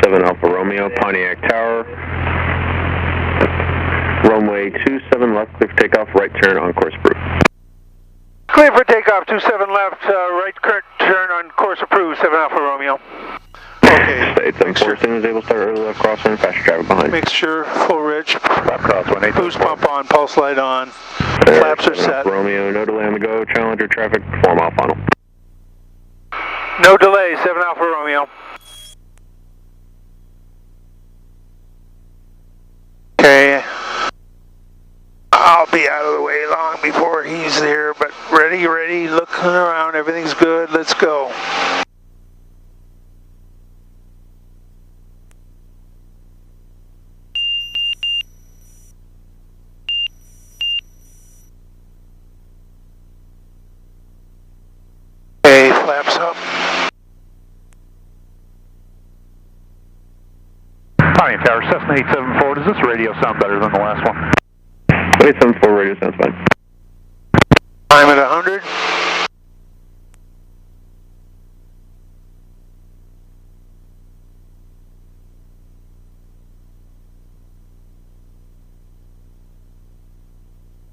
7 Alpha Romeo, Pontiac Tower. Runway 27 left, clear for takeoff, right turn on course approved. Clear for takeoff, 27 left, right turn on course approved, 7 Alpha Romeo. Okay. 874, soon as able, start early left crosswind, faster traffic behind. Mixture, full rich. Left crosswind, Boost pump on, pulse light on. Flaps are set. Alpha Romeo, no delay on the go, Challenger traffic, form off funnel. No delay, 7 Alpha Romeo. Okay. I'll be out of the way long before he's there, but ready, looking around, everything's good, let's go. Okay, flaps up. Pontiac Tower, Cessna 874, does this radio sound better than the last one? 874 radio sounds fine. I'm at 100.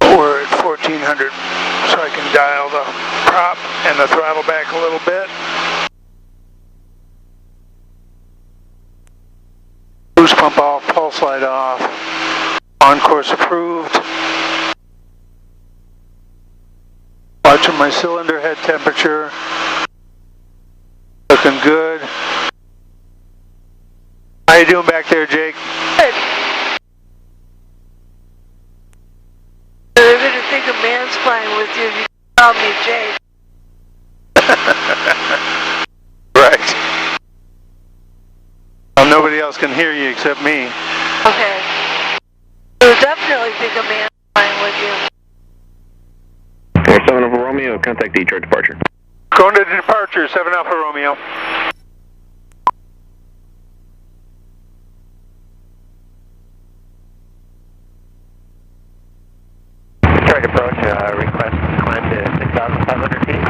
We're at 1400, so I can dial the prop and the throttle back a little bit. Boost pump off, pulse light off. On course approved. Watching my cylinder head temperature. Looking good. How you doing back there, Jake? Good. They're going to think a man's flying with you if you call me Jake. Right. Well, nobody else can hear you except me. Okay. They'll definitely think a man's flying with you. 7 Alpha Romeo, contact Detroit departure. Going to departure, 7 Alpha Romeo. Detroit approach, request climb to 6,500 feet.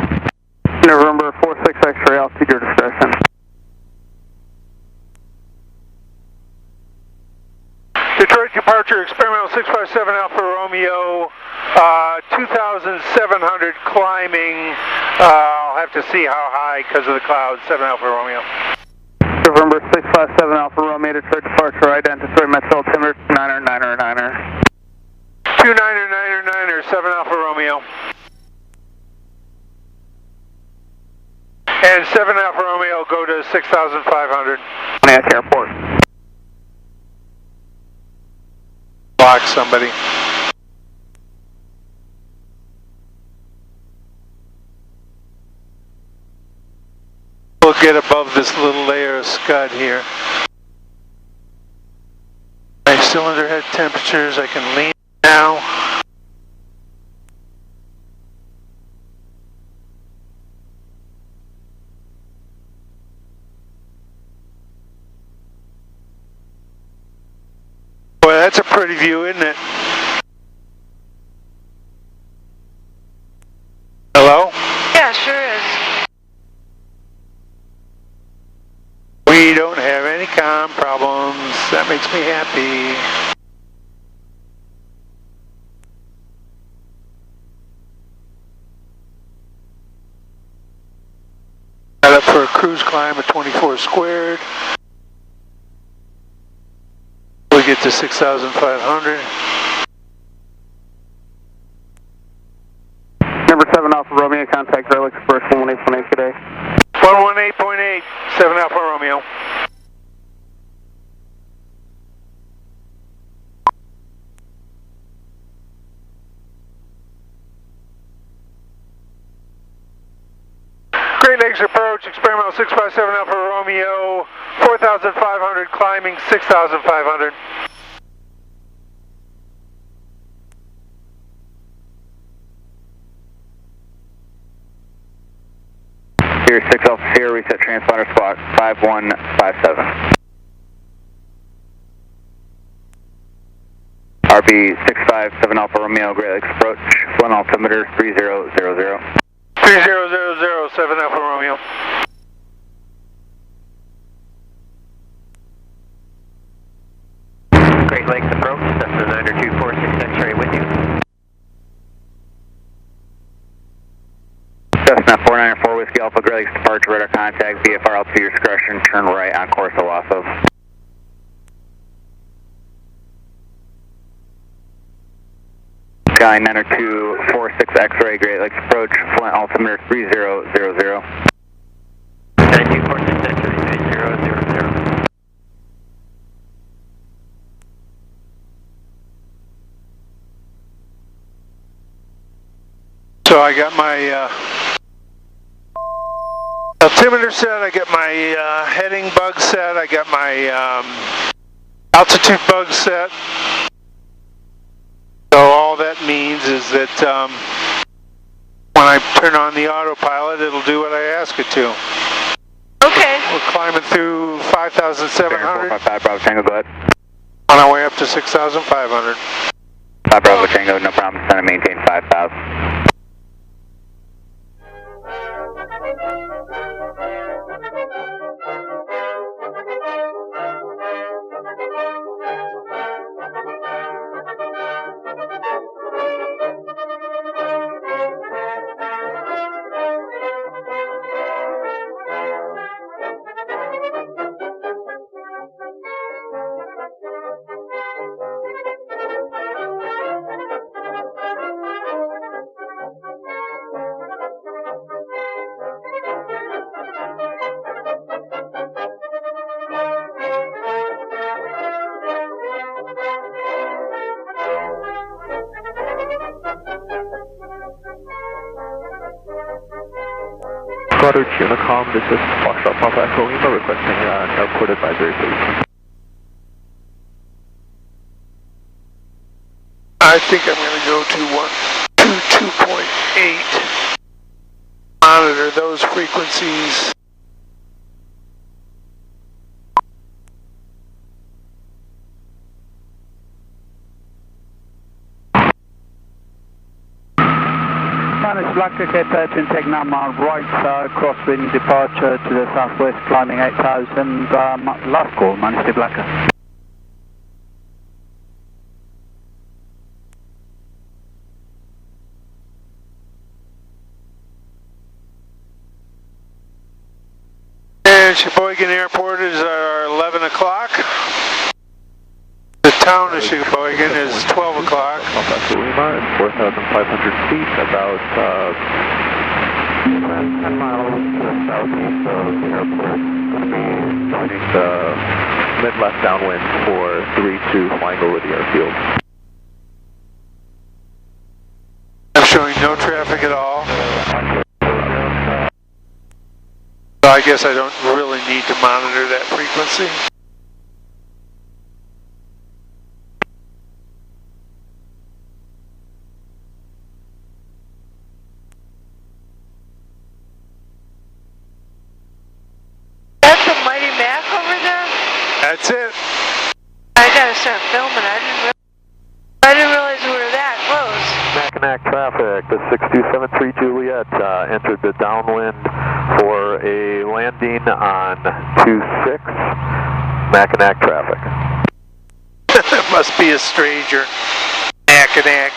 November 46 X-ray, altitude your discretion. Detroit departure, experimental 657 Alpha Romeo, 2,700 climbing. I'll have to see how high because of the clouds, 7 Alpha Romeo. November 657 Alpha Romeo, Detroit departure, identify Metro altimeter 9er. 29er, 7 Alpha Romeo. And 7 Alpha Romeo, go to 6,500. Pontiac Airport. Block somebody. We'll get above this little layer of scud here. My cylinder head temperatures, I can lean now. Boy, that's a pretty view, isn't it? Hello? Yeah, sure is. We don't have any comm problems. That makes me happy. Got up for a cruise climb at 24 squared. We get to 6,500. Number 7 Alpha Romeo, contact Rail Express 118.8 today. 118.8, 7 Alpha Romeo. Great Lakes approach, experimental 657 Alpha Romeo, 4,500 climbing, 6,500. Here 6 Alpha Sierra, reset transponder squawk 5157. RB 657 Alpha Romeo, Great Lakes approach, one altimeter 3000. 3000, 7 Alpha Romeo. Great Lakes approach, Cessna 90246 X-ray with you. Cessna 494 Whiskey Alpha, Great Lakes departure, radar contact, VFR altitude discretion, turn right on course Owasso. Sky 90246 X-ray, Great Lakes approach, Flint altimeter 3000. 9246 X-ray 3000. So I got my altimeter set, I got my heading bug set, I got my altitude bug set. So all that means is that when I turn on the autopilot, it'll do what I ask it to. Okay. We're climbing through 5,700. 455 Bravo Tango, go ahead. On our way up to 6,500. 5 Bravo Tango, no problem, send and maintain 5,000. Goddard Unicom, this is Foxtrot Papa Echo Lima requesting an airport advisory, please. I think I'm going to go to 2.8. Monitor those frequencies. Blacker Cape 13, take number right, crosswind departure to the southwest, climbing 8,000, last call, Manchester Blacker. And Sheboygan Airport is 11 o'clock. The town of Sheboygan is 12 o'clock. Papa Lima at 4,500 feet, about 10 miles to the southeast of the airport. Going to be joining the mid-left downwind for 3-2 flying over the airfield. I'm showing no traffic at all. So I guess I don't really need to monitor that frequency. That's a Mighty Mac over there? That's it. I gotta start filming. I didn't realize we were that close. Mackinac traffic, the 6273 Juliet entered the downwind for a landing on 26 Mackinac traffic. It must be a stranger. Mackinac.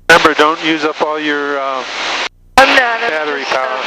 Remember, don't use up all your battery power.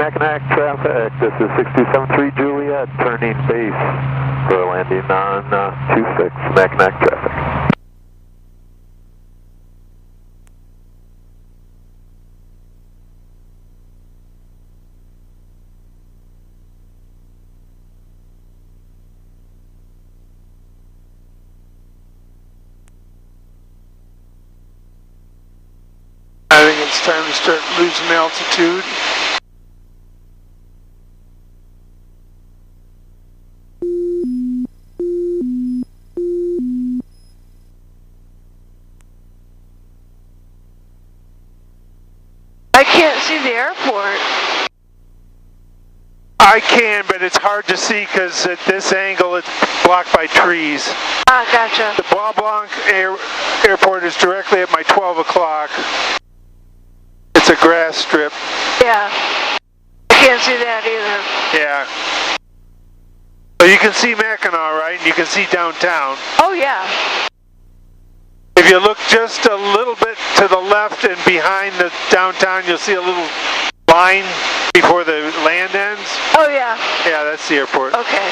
Mackinac traffic, this is 6273 Juliet, turning base for landing on 26 Mackinac traffic. I think it's time to start losing altitude. I can't see the airport. I can, but it's hard to see because at this angle it's blocked by trees. Ah, gotcha. The Bois Blanc airport is directly at my 12 o'clock. It's a grass strip. Yeah. I can't see that either. Yeah. So you can see Mackinac, right? And you can see downtown. Oh, yeah. If you look just a little bit to the left and behind the downtown, you'll see a little line before the land ends. Oh, yeah. Yeah, that's the airport. Okay.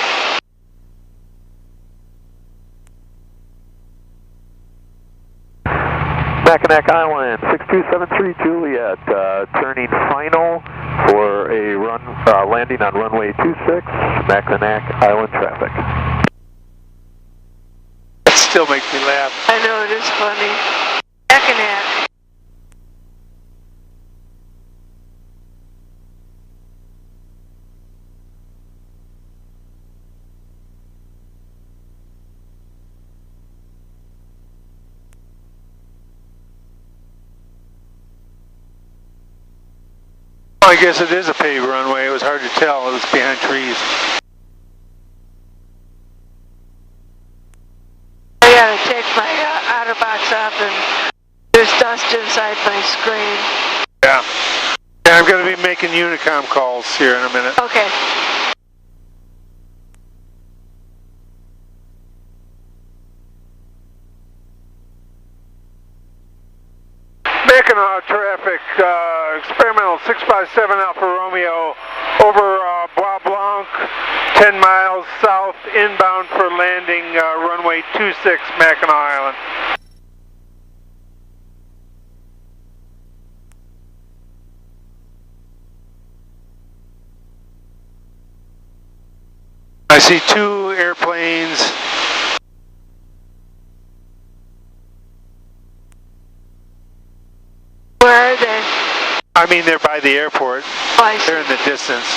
Mackinac Island, 6273 Juliet, turning final for a landing on runway 26, Mackinac Island traffic. That still makes me laugh. I know, it is funny. Mackinac. I guess it is a paved runway. It was hard to tell. It was behind trees. I gotta take my outer box off and there's dust inside my screen. Yeah. Yeah, I'm going to be making Unicom calls here in a minute. Okay. Mackinac traffic, experimental 657 Alfa Romeo over Bois Blanc, 10 miles south, inbound for landing runway 26 Mackinac Island. I see two airplanes. Where are they? I mean, they're by the airport. Oh, I see. They're in the distance.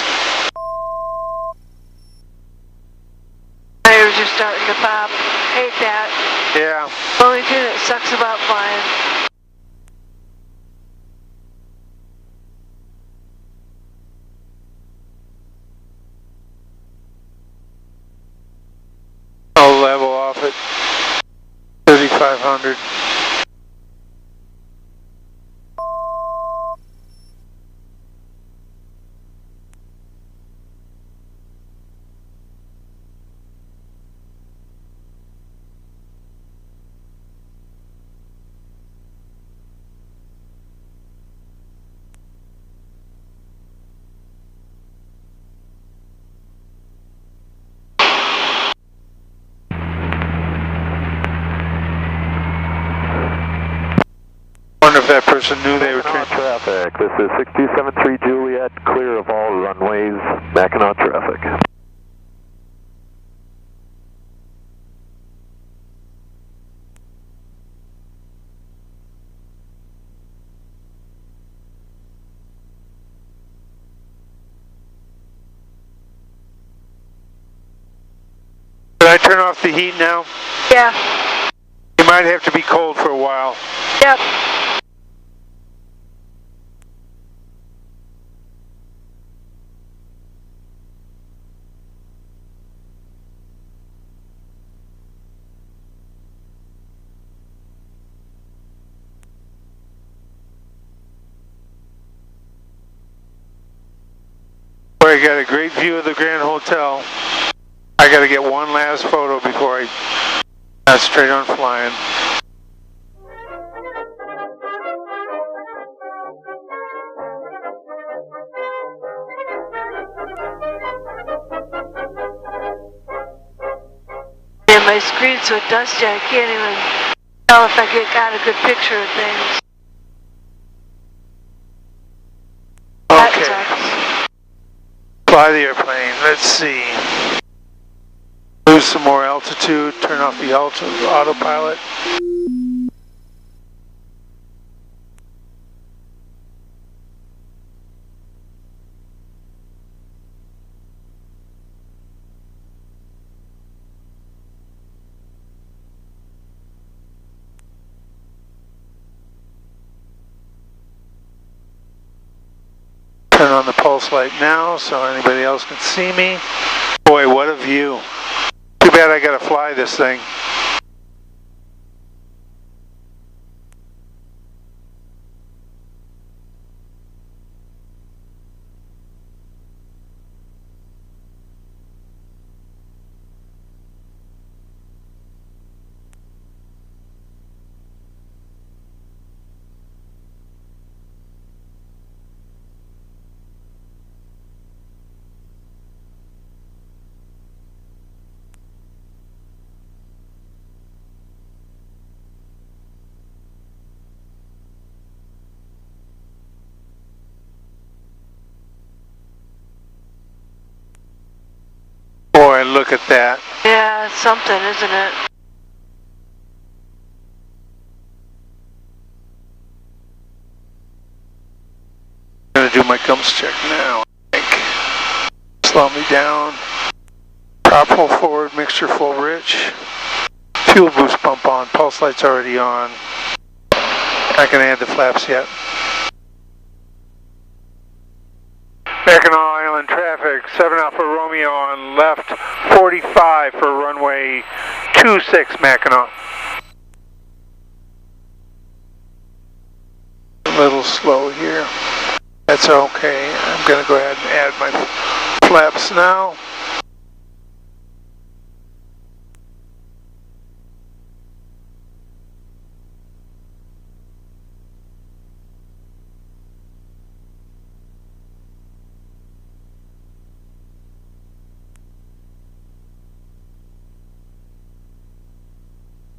They were just starting to pop. Hate that. Yeah. Only thing that sucks about flying. I'll level off at 3,500. Wonder if that person knew they were Mackinac traffic, this is 6273 Juliet, clear of all runways, Mackinac traffic. Should I turn off the heat now? Yeah. You might have to be cold for a while. Yep. Boy, I got a great view of the Grand Hotel. I got to get one last photo before I concentrate on flying. My screen's so dusty I can't even tell if I got a good picture of things. That Okay. sucks. Fly the airplane. Let's see. Lose some more altitude. Turn off the autopilot. Turn on the pulse light now so anybody else can see me. Boy, what a view. Too bad I gotta fly this thing. Boy, look at that. Yeah, it's something, isn't it? I'm gonna do my gums check now, I think. Slow me down. Prop full forward, mixture full rich. Fuel boost pump on, pulse light's already on. Not gonna add the flaps yet. Mackinac Island traffic, 7 Alpha Romeo on left, 45 for runway 26 Mackinac. A little slow here. That's okay. I'm going to go ahead and add my flaps now.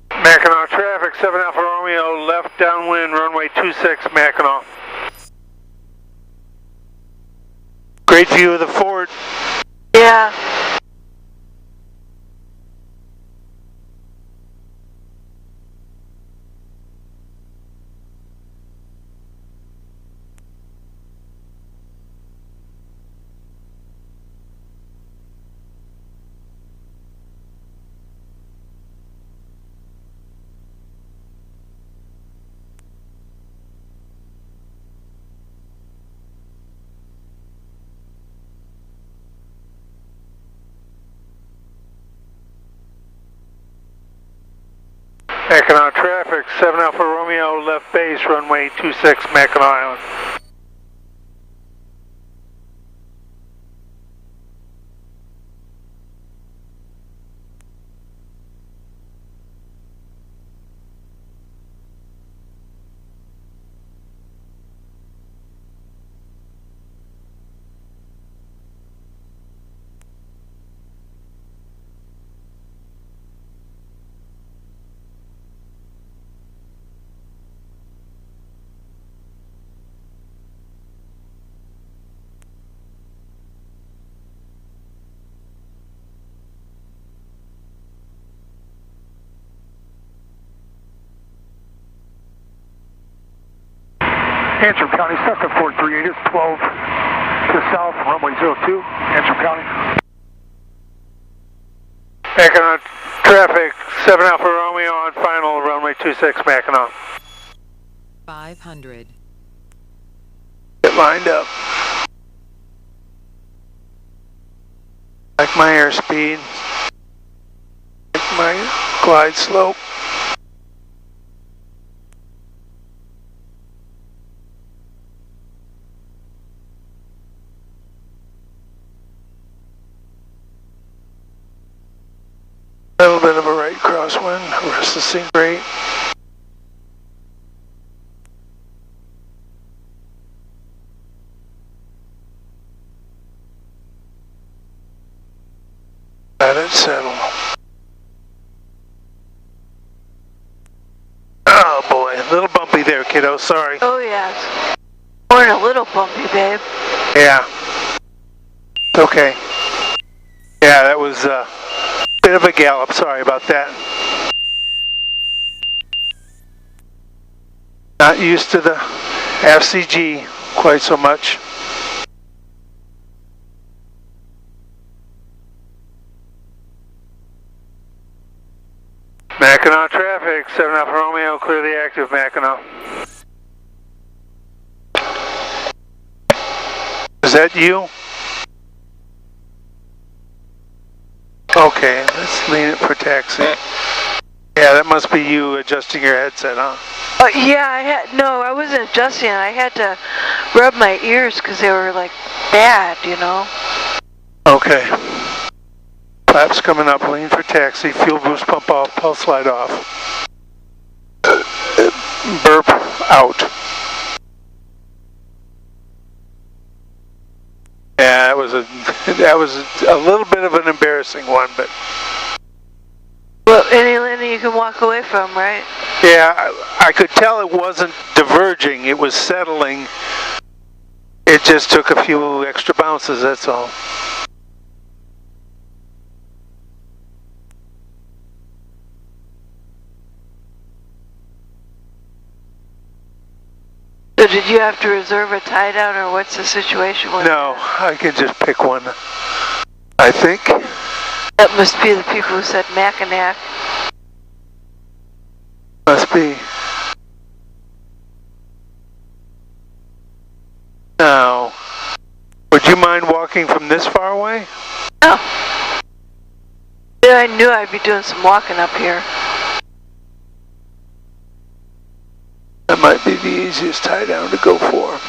Mackinac traffic, 7 Alpha Romeo, left downwind, runway 26 Mackinac. Great view of the fort. Yeah. Mackinac traffic, 7 Alpha Romeo, left base, runway 26 Mackinac Island. Antrim County, Cessna 438 is 12 to south, runway 02, Antrim County. Mackinac traffic, 7 Alpha Romeo on final, runway 26 Mackinac. 500. Get lined up. Like my airspeed. Like my glide slope. A little bit of a right crosswind, the rest of the scene great. Let it settle. there, kiddo. Sorry. Oh, yes. We're a little bumpy, babe. Yeah. Okay. Yeah, that was a bit of a gallop. Sorry about that. Not used to the FCG quite so much. Mackinac traffic, 7 Alpha Romeo, clearly active, Mackinac. Is that you? Okay, let's lean it for taxi. Yeah, that must be you adjusting your headset, huh? Yeah, I wasn't adjusting it. I had to rub my ears because they were like bad, you know. Okay. Flaps coming up, lean for taxi, fuel boost pump off, pulse light off. Burp out. Yeah, that was a little bit of an embarrassing one, but. Well, any landing you can walk away from, right? Yeah, I could tell it wasn't diverging, it was settling. It just took a few extra bounces, that's all. So did you have to reserve a tie down, or what's the situation with No, that? I can just pick one, I think. That must be the people who said Mackinac. Must be. Now, would you mind walking from this far away? No. Yeah, I knew I'd be doing some walking up here. That might be the easiest tie down to go for.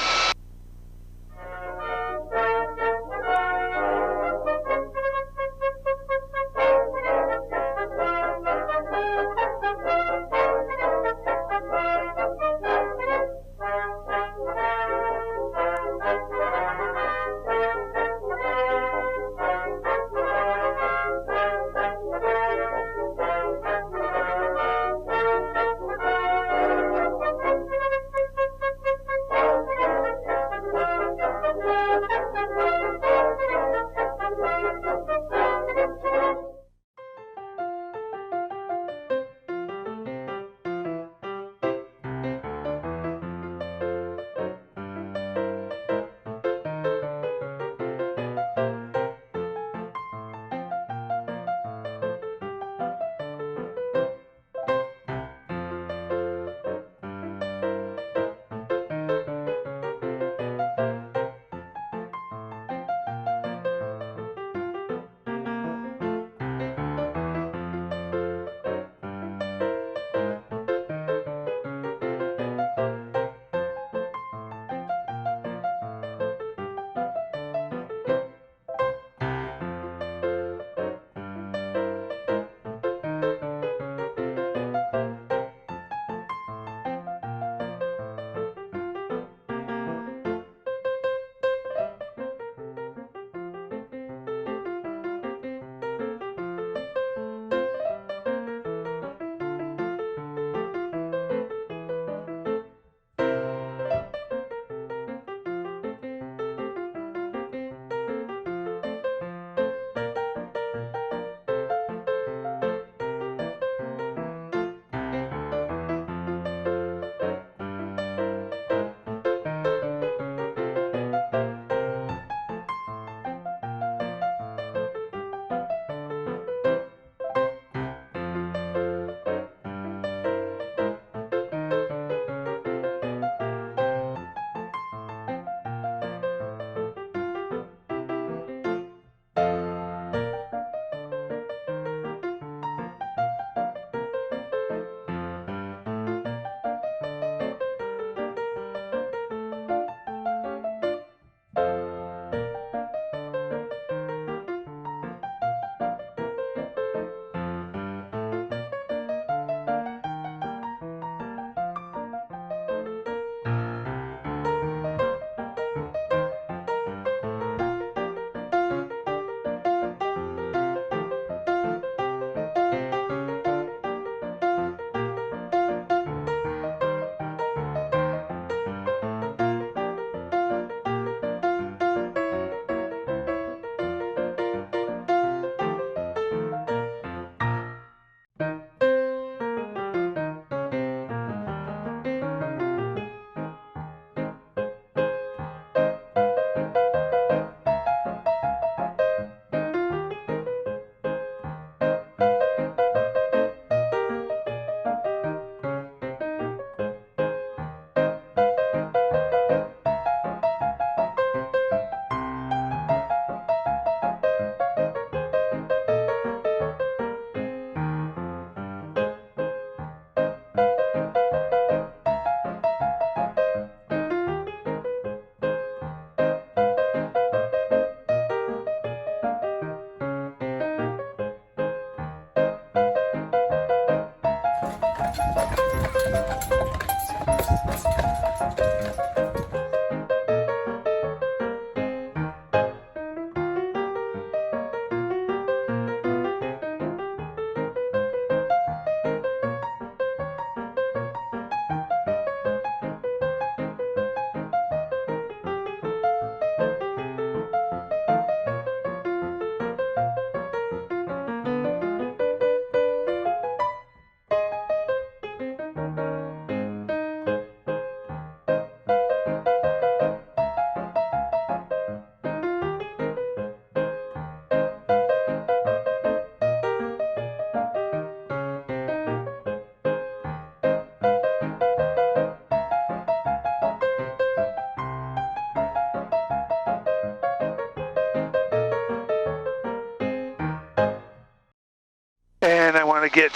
And I want to get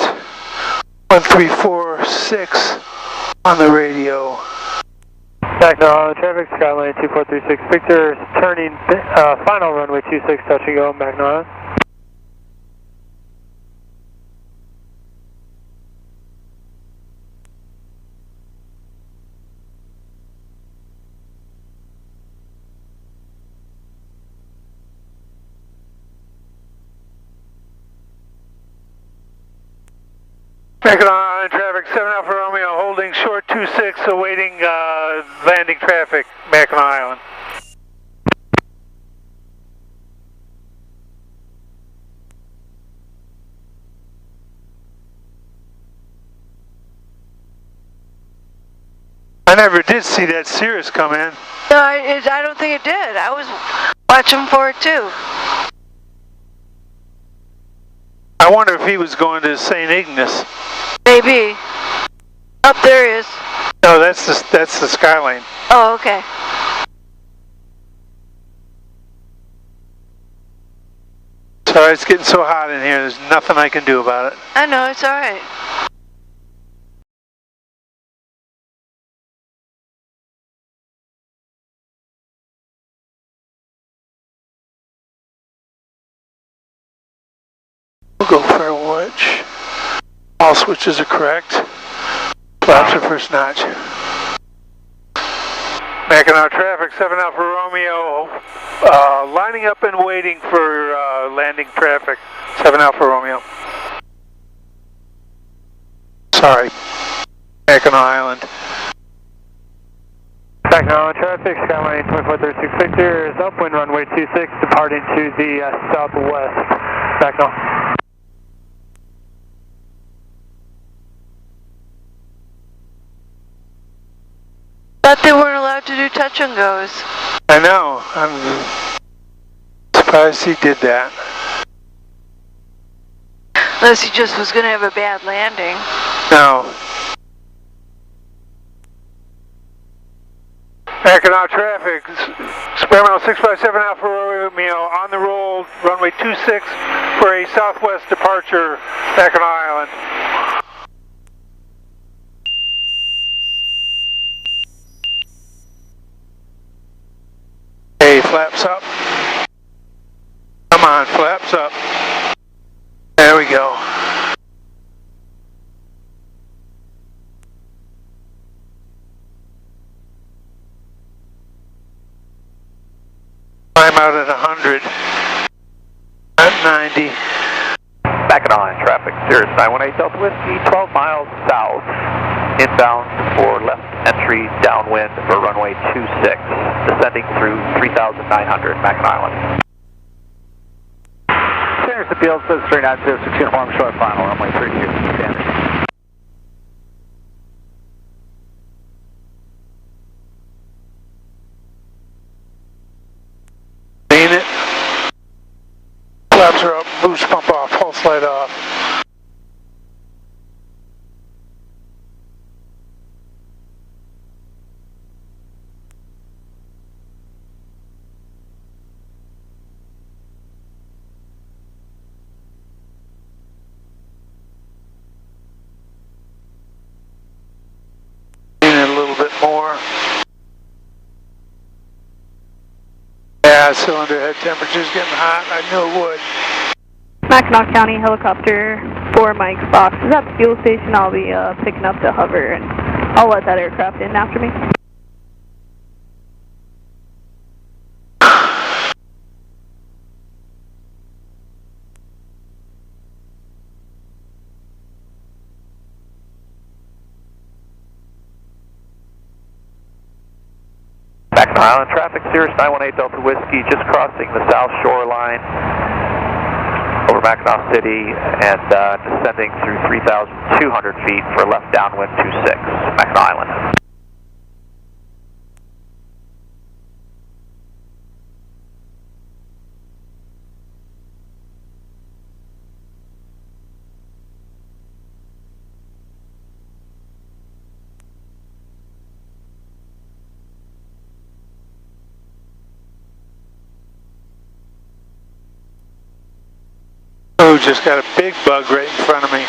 1346 on the radio. Mackinac Island traffic, Skyline 2436 Victor, turning final runway 26, touch and go, Mackinac Island. Mackinac Island traffic, 7 Alpha Romeo, holding short 26, awaiting landing traffic, Mackinac Island. I never did see that Cirrus come in. No, I don't think it did. I was watching for it too. I wonder if he was going to St. Ignace. Maybe. Up there he is. No, that's the Skyline. Oh, okay. Sorry, it's getting so hot in here. There's nothing I can do about it. I know, it's all right. We'll go fair watch. All switches are correct. Flaps are first notch. Mackinac traffic, 7 Alpha Romeo, lining up and waiting for landing traffic, 7 Alpha Romeo. Sorry, Mackinac Island. Mackinac Island traffic, Skyline 2436 Victor is upwind runway 26, departing to the southwest. Mackinac. Thought they weren't allowed to do touch and goes. I know. I'm surprised he did that. Unless he just was going to have a bad landing. No. Mackinac traffic, experimental 657 Alpha Romeo on the roll, runway 26 for a southwest departure, Mackinac Island. Hey, flaps up. Come on, flaps up. There we go. I'm out at 100. At 90. Mackinac Island traffic, Cirrus 918 Delta Whiskey, 12 miles south, inbound for left entry downwind for runway 26, descending through 3,900 Mackinac Island. Cirrus appeals, says 390, uniform short final, runway 32, standard. Lean it. Flaps are up, boost pump off, pulse light off. Lean it a little bit more. Yeah, cylinder head temperature's getting hot. I knew it would. Mackinac County helicopter 4 Mike Fox is at the fuel station. I'll be picking up the hover and I'll let that aircraft in after me. Mackinac Island traffic, Cirrus 918 Delta Whiskey, just crossing the south shoreline over Mackinac City and descending through 3,200 feet for left downwind 26, Mackinac Island. Oh, just got a big bug right in front of me.